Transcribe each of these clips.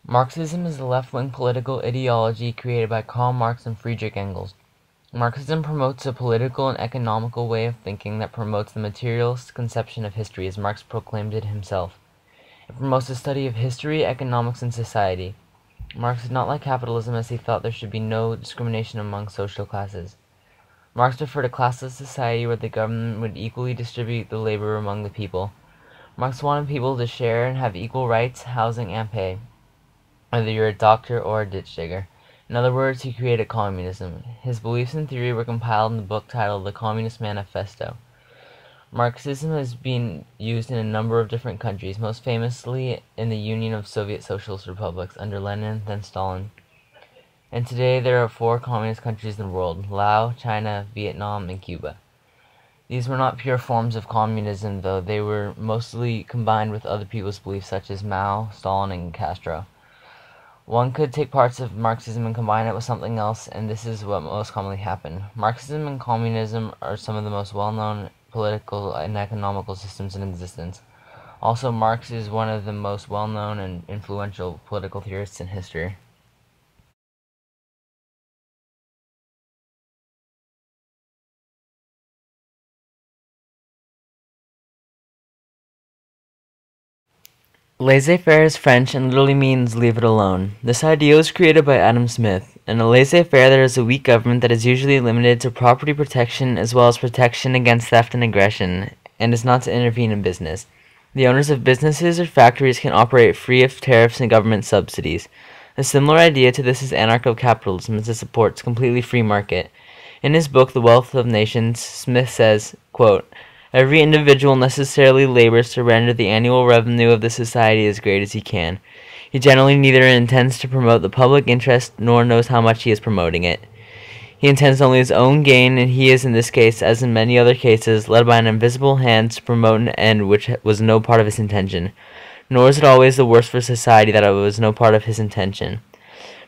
Marxism is the left-wing political ideology created by Karl Marx and Friedrich Engels. Marxism promotes a political and economical way of thinking that promotes the materialist conception of history, as Marx proclaimed it himself. It promotes the study of history, economics, and society. Marx did not like capitalism, as he thought there should be no discrimination among social classes. Marx preferred a classless society where the government would equally distribute the labor among the people. Marx wanted people to share and have equal rights, housing, and pay, whether you're a doctor or a ditch digger. In other words, he created communism. His beliefs and theory were compiled in the book titled The Communist Manifesto. Marxism has been used in a number of different countries, most famously in the Union of Soviet Socialist Republics under Lenin, then Stalin. And today there are 4 communist countries in the world: Laos, China, Vietnam, and Cuba. These were not pure forms of communism, though. They were mostly combined with other people's beliefs, such as Mao, Stalin, and Castro. One could take parts of Marxism and combine it with something else, and this is what most commonly happened. Marxism and communism are some of the most well-known political and economical systems in existence. Also, Marx is one of the most well-known and influential political theorists in history. Laissez-faire is French and literally means leave it alone. This idea was created by Adam Smith. In a laissez-faire, there is a weak government that is usually limited to property protection as well as protection against theft and aggression, and is not to intervene in business. The owners of businesses or factories can operate free of tariffs and government subsidies. A similar idea to this is anarcho-capitalism, as it supports completely free market. In his book, The Wealth of Nations, Smith says, quote, "Every individual necessarily labors to render the annual revenue of the society as great as he can. He generally neither intends to promote the public interest nor knows how much he is promoting it. He intends only his own gain, and he is in this case, as in many other cases, led by an invisible hand to promote an end which was no part of his intention. Nor is it always the worse for society that it was no part of his intention.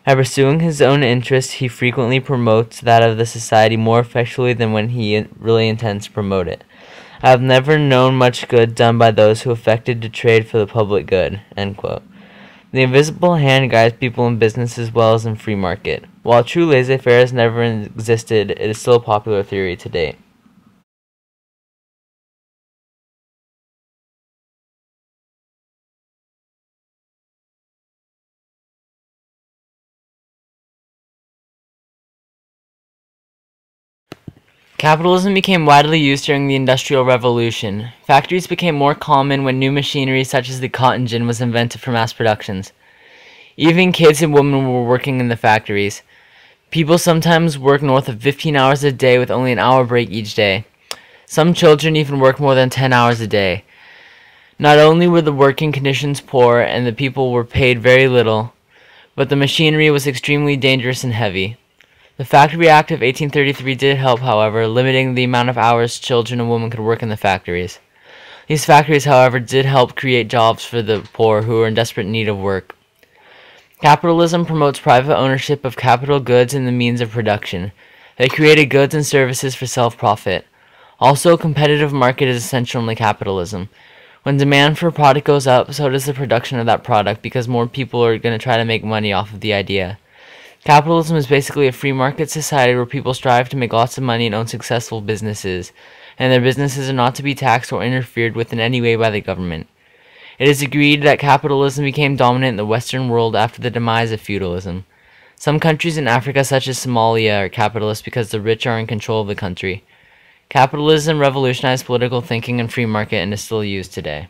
By pursuing his own interest, he frequently promotes that of the society more effectually than when he really intends to promote it. I have never known much good done by those who affected to trade for the public good." End quote. The invisible hand guides people in business as well as in free market. While true laissez-faire has never existed, it is still a popular theory to date. Capitalism became widely used during the Industrial Revolution. Factories became more common when new machinery such as the cotton gin was invented for mass productions. Even kids and women were working in the factories. People sometimes work north of 15 hours a day with only an hour break each day. Some children even work more than 10 hours a day. Not only were the working conditions poor and the people were paid very little, but the machinery was extremely dangerous and heavy. The Factory Act of 1833 did help, however, limiting the amount of hours children and women could work in the factories. These factories, however, did help create jobs for the poor who were in desperate need of work. Capitalism promotes private ownership of capital goods and the means of production. They created goods and services for self-profit. Also, a competitive market is essential in capitalism. When demand for a product goes up, so does the production of that product, because more people are going to try to make money off of the idea. Capitalism is basically a free market society where people strive to make lots of money and own successful businesses, and their businesses are not to be taxed or interfered with in any way by the government. It is agreed that capitalism became dominant in the Western world after the demise of feudalism. Some countries in Africa, such as Somalia, are capitalist because the rich are in control of the country. Capitalism revolutionized political thinking and free market and is still used today.